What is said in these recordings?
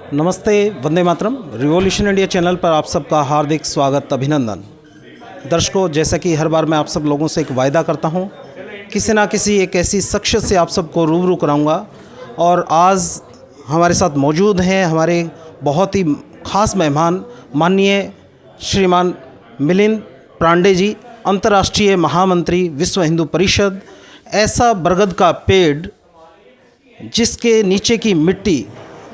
नमस्ते, Vande Mataram. Revolution India channel पर आप सबका हार्दिक स्वागत, अभिनंदन। दर्शकों, जैसा कि हर बार मैं आप सब लोगों से एक वायदा करता हूं, किसी ना किसी एक ऐसी शख्सियत से आप सबको रूबरू कराऊंगा। और आज हमारे साथ मौजूद हैं हमारे बहुत ही ख़ास मेहमान, माननीय श्रीमान मिलिंद पांडे जी, अंतर्राष्ट्रीय महामंत्री विश्व हिंदू परिषद। ऐसा बरगद का पेड़ जिसके नीचे की मिट्टी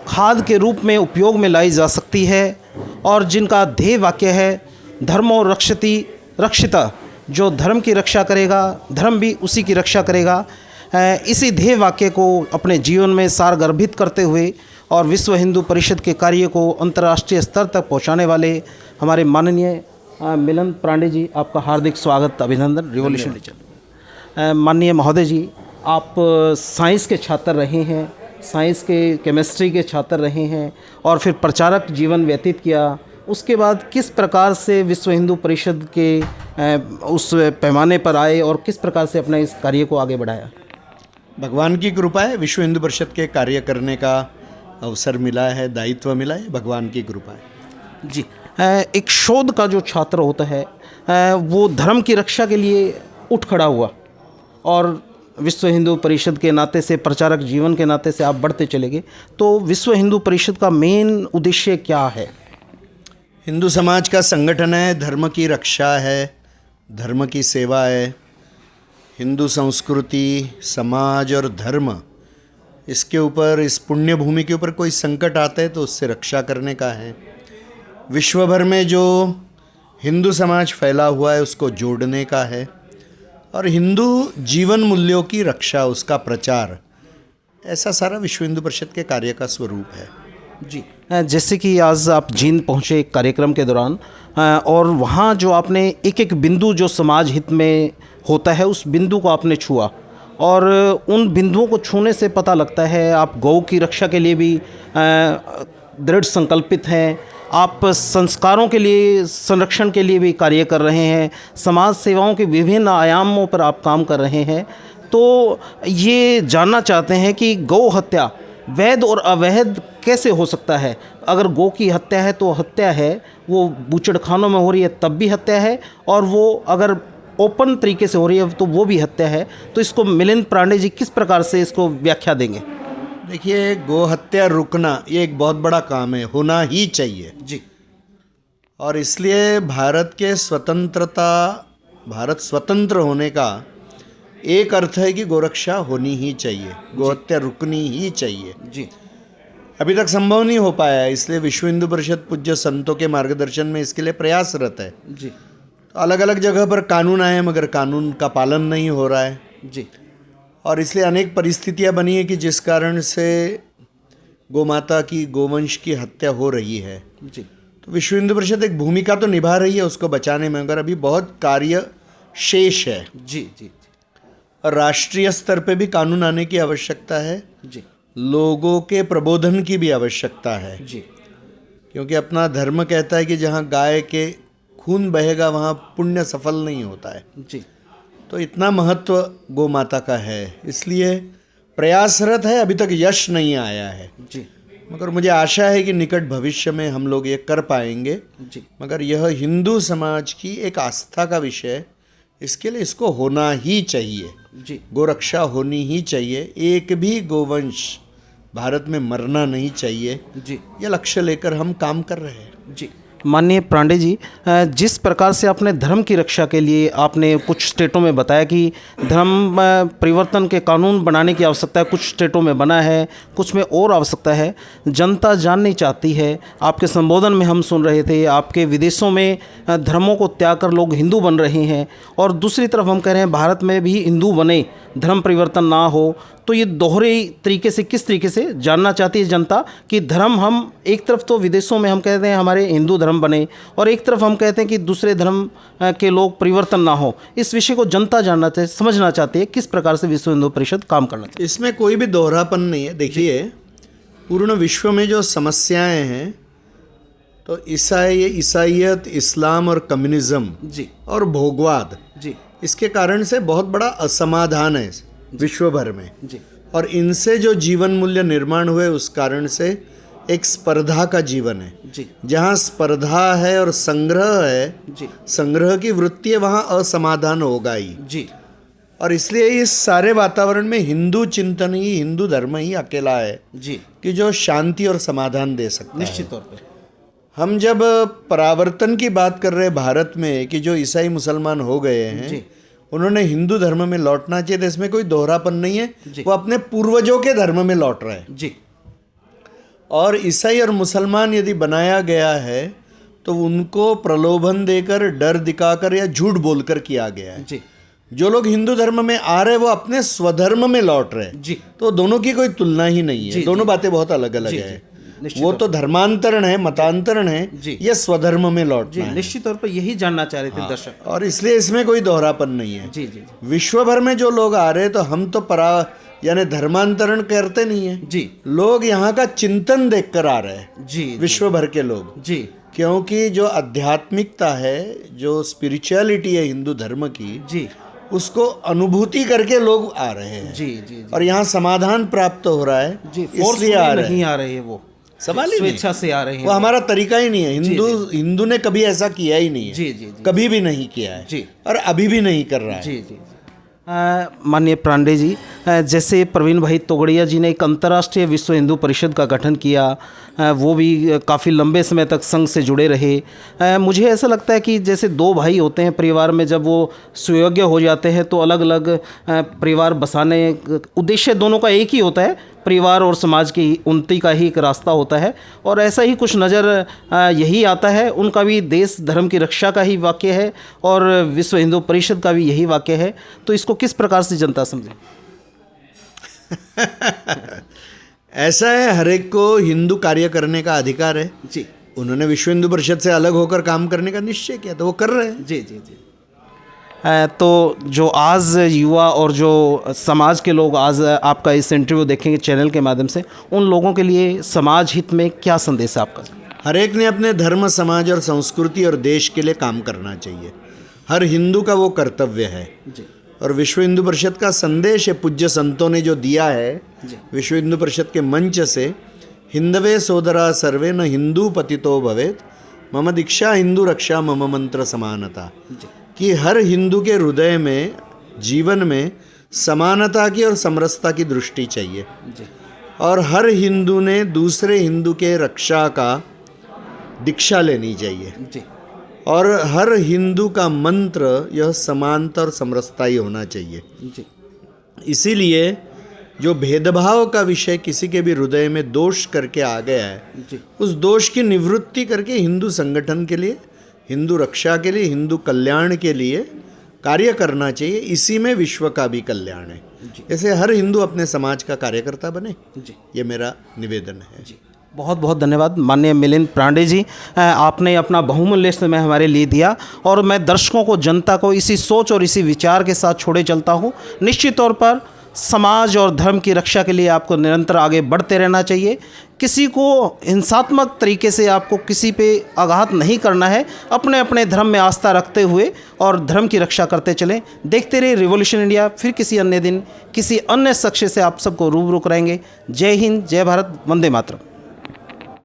खाद के रूप में उपयोग में लाई जा सकती है और जिनका ध्येय वाक्य है धर्मो रक्षति रक्षिता, जो धर्म की रक्षा करेगा धर्म भी उसी की रक्षा करेगा। इसी ध्येय वाक्य को अपने जीवन में सारगर्भित करते हुए और विश्व हिंदू परिषद के कार्य को अंतर्राष्ट्रीय स्तर तक पहुंचाने वाले हमारे माननीय मिलिंद पांडे जी, आपका हार्दिक स्वागत, अभिनंदन। Revolution channel. माननीय महोदय जी, आप साइंस के छात्र रहे हैं, साइंस के केमिस्ट्री के छात्र रहे हैं और फिर प्रचारक जीवन व्यतीत किया। उसके बाद किस प्रकार से विश्व हिंदू परिषद के उस पैमाने पर आए और किस प्रकार से अपने इस कार्य को आगे बढ़ाया? भगवान की कृपा है, विश्व हिंदू परिषद के कार्य करने का अवसर मिला है, दायित्व मिला है, भगवान की कृपा है जी। एक शोध का जो छात्र होता है वो धर्म की रक्षा के लिए उठ खड़ा हुआ और विश्व हिंदू परिषद के नाते से, प्रचारक जीवन के नाते से आप बढ़ते चले गए। तो विश्व हिंदू परिषद का मेन उद्देश्य क्या है? हिंदू समाज का संगठन है, धर्म की रक्षा है, धर्म की सेवा है। हिंदू संस्कृति, समाज और धर्म, इसके ऊपर, इस पुण्य भूमि के ऊपर कोई संकट आता है तो उससे रक्षा करने का है। विश्व भर में जो हिंदू समाज फैला हुआ है उसको जोड़ने का है और हिंदू जीवन मूल्यों की रक्षा, उसका प्रचार, ऐसा सारा विश्व हिंदू परिषद के कार्य का स्वरूप है जी। जैसे कि आज आप जींद पहुँचे एक कार्यक्रम के दौरान और वहाँ जो आपने एक एक बिंदु जो समाज हित में होता है उस बिंदु को आपने छुआ और उन बिंदुओं को छूने से पता लगता है आप गौ की रक्षा के लिए भी दृढ़ संकल्पित हैं, आप संस्कारों के लिए, संरक्षण के लिए भी कार्य कर रहे हैं, समाज सेवाओं के विभिन्न आयामों पर आप काम कर रहे हैं। तो ये जानना चाहते हैं कि गौ हत्या वैध और अवैध कैसे हो सकता है? अगर गौ की हत्या है तो हत्या है, वो बूचड़खानों में हो रही है तब भी हत्या है, और वो अगर ओपन तरीके से हो रही है तो वो भी हत्या है। तो इसको मिलिंद पांडे जी किस प्रकार से इसको व्याख्या देंगे? देखिए, गौ हत्या रुकना ये एक बहुत बड़ा काम है, होना ही चाहिए जी। और इसलिए भारत स्वतंत्र होने का एक अर्थ है कि गोरक्षा होनी ही चाहिए, गोहत्या रुकनी ही चाहिए जी। अभी तक संभव नहीं हो पाया है, इसलिए विश्व हिंदू परिषद पूज्य संतों के मार्गदर्शन में इसके लिए प्रयासरत है जी। अलग अलग जगह पर कानून आए मगर कानून का पालन नहीं हो रहा है जी। और इसलिए अनेक परिस्थितियां बनी है कि जिस कारण से गोमाता की, गोवंश की हत्या हो रही है जी। तो विश्व हिंदू परिषद एक भूमिका तो निभा रही है उसको बचाने में, मगर अभी बहुत कार्य शेष है जी। जी। और राष्ट्रीय स्तर पे भी कानून आने की आवश्यकता है जी। लोगों के प्रबोधन की भी आवश्यकता है जी। क्योंकि अपना धर्म कहता है कि जहाँ गाय के खून बहेगा वहाँ पुण्य सफल नहीं होता है जी। तो इतना महत्व गौ माता का है, इसलिए प्रयासरत है, अभी तक यश नहीं आया है जी। मगर मुझे आशा है कि निकट भविष्य में हम लोग ये कर पाएंगे जी। मगर यह हिंदू समाज की एक आस्था का विषय है, इसके लिए इसको होना ही चाहिए जी। गोरक्षा होनी ही चाहिए, एक भी गोवंश भारत में मरना नहीं चाहिए जी। यह लक्ष्य लेकर हम काम कर रहे हैं जी। माननीय पांडे जी, जिस प्रकार से आपने धर्म की रक्षा के लिए आपने कुछ स्टेटों में बताया कि धर्म परिवर्तन के कानून बनाने की आवश्यकता है, कुछ स्टेटों में बना है, कुछ में और आवश्यकता है, जनता जाननी चाहती है। आपके संबोधन में हम सुन रहे थे आपके विदेशों में धर्मों को त्याग कर लोग हिंदू बन रहे हैं और दूसरी तरफ हम कह रहे हैं भारत में भी हिंदू बने, धर्म परिवर्तन ना हो। तो ये दोहरे तरीके से, किस तरीके से जानना चाहती है जनता कि धर्म, हम एक तरफ तो विदेशों में हम कहते हैं हमारे हिंदू धर्म बने और एक तरफ हम कहते हैं कि दूसरे धर्म के लोग परिवर्तन ना हो। इस विषय को जनता जानना चाहिए, समझना चाहती है, किस प्रकार से विश्व हिंदू परिषद काम करना चाहिए? इसमें कोई भी दोहरापन नहीं है। देखिए, पूर्ण विश्व में जो समस्याएं हैं तो ईसाईयत, इस्लाम और कम्युनिज्म जी और भोगवाद जी इसके कारण से बहुत बड़ा असमाधान है विश्व भर में जी और इनसे जो जीवन मूल्य निर्माण हुए उस कारण से एक स्पर्धा का जीवन है। जी जहाँ स्पर्धा है और संग्रह है, जी संग्रह की वृत्ति है, वहाँ असमाधान होगा ही। जी और इसलिए इस सारे वातावरण में हिंदू चिंतन ही, हिंदू धर्म ही अकेला है जी कि जो शांति और समाधान दे सकता है। निश्चित तौर पे। हम जब परावर्तन की बात कर रहे हैं भारत में कि जो ईसाई मुसलमान हो गए हैं, जी उन्होंने हिंदू धर्म में लौटना चाहिए, तो इसमें कोई दोहरापन नहीं है। जी। वो अपने पूर्वजों के धर्म में लौट रहे हैं। जी और ईसाई और मुसलमान यदि बनाया गया है तो उनको प्रलोभन देकर, डर दिखाकर या झूठ बोलकर किया गया है। जी जो लोग हिंदू धर्म में आ रहे हैं वो अपने स्वधर्म में लौट रहे हैं। जी तो दोनों की कोई तुलना ही नहीं है। जी, दोनों बातें बहुत अलग अलग जी, है। निश्चित वो तौर तो धर्मांतरण है, मतांतरण है, जी। ये स्वधर्म में लौटना जी है। निश्चित तौर पर यही जानना चाह रहे थे दर्शक। और इसलिए इसमें कोई दोहरापन नहीं है। जी जी जी विश्व भर में जो लोग आ रहे हैं, तो हम तो यानी धर्मांतरण करते नहीं है। जी लोग यहाँ का चिंतन देखकर आ रहे हैं, जी विश्व भर के लोग। जी क्योंकि जो आध्यात्मिकता है, जो स्पिरिचुअलिटी है हिंदू धर्म की, जी उसको अनुभूति करके लोग आ रहे हैं। जी जी जी और यहाँ समाधान प्राप्त हो रहा है, जी इसलिए आ रहे हैं। नहीं आ रहे हैं वो, सवाल ही नहीं। स्वेच्छा से आ रहे हैं वो हमारा तरीका ही नहीं है। हिंदू ने कभी ऐसा किया ही नहीं है। जी जी जी कभी भी नहीं किया है। जी और अभी भी नहीं कर रहा है। जी जी माननीय पांडे जी, जैसे प्रवीण भाई तोगड़िया जी ने एक अंतर्राष्ट्रीय विश्व हिंदू परिषद का गठन किया, वो भी काफ़ी लंबे समय तक संघ से जुड़े रहे। मुझे ऐसा लगता है कि जैसे दो भाई होते हैं परिवार में, जब वो सुयोग्य हो जाते हैं तो अलग अलग परिवार बसाने, उद्देश्य दोनों का एक ही होता है, परिवार और समाज की उन्नति का ही एक रास्ता होता है। और ऐसा ही कुछ नज़र यही आता है। उनका भी देश धर्म की रक्षा का ही वाक्य है और विश्व हिंदू परिषद का भी यही वाक्य है। तो इसको किस प्रकार से जनता समझे? ऐसा है, हर एक को हिंदू कार्य करने का अधिकार है। जी उन्होंने विश्व हिंदू परिषद से अलग होकर काम करने का निश्चय किया, तो वो कर रहे हैं। जी जी जी तो जो आज युवा और जो समाज के लोग आज आपका इस इंटरव्यू देखेंगे चैनल के माध्यम से, उन लोगों के लिए समाज हित में क्या संदेश है आपका? हर एक ने अपने धर्म, समाज और संस्कृति और देश के लिए काम करना चाहिए। हर हिंदू का वो कर्तव्य है। जी और विश्व हिंदू परिषद का संदेश है, पूज्य संतों ने जो दिया है विश्व हिंदू परिषद के मंच से, हिंदवे सोदरा सर्वे न हिंदू पतितो भवेत, मम दीक्षा हिंदू रक्षा मम मंत्र समानता। कि हर हिंदू के हृदय में, जीवन में समानता की और समरसता की दृष्टि चाहिए। जी और हर हिंदू ने दूसरे हिंदू के रक्षा का दीक्षा लेनी चाहिए। जी और हर हिंदू का मंत्र यह समानता और समरसता ही होना चाहिए। जी इसीलिए जो भेदभाव का विषय किसी के भी हृदय में दोष करके आ गया है, जी उस दोष की निवृत्ति करके हिंदू संगठन के लिए, हिंदू रक्षा के लिए, हिंदू कल्याण के लिए कार्य करना चाहिए। इसी में विश्व का भी कल्याण है। ऐसे हर हिंदू अपने समाज का कार्यकर्ता बने, जी ये मेरा निवेदन है। जी बहुत बहुत धन्यवाद माननीय मिलिंद पांडे जी, आपने अपना बहुमूल्य समय हमारे लिए दिया। और मैं दर्शकों को, जनता को इसी सोच और इसी विचार के साथ छोड़े चलता हूँ। निश्चित तौर पर समाज और धर्म की रक्षा के लिए आपको निरंतर आगे बढ़ते रहना चाहिए। किसी को हिंसात्मक तरीके से आपको किसी पे आघात नहीं करना है। अपने अपने धर्म में आस्था रखते हुए और धर्म की रक्षा करते चलें। देखते रहिए रिवॉल्यूशन इंडिया। फिर किसी अन्य दिन किसी अन्य शख्स से आप सबको रूबरू कराएंगे। जय हिंद, जय भारत, वंदे मातरम।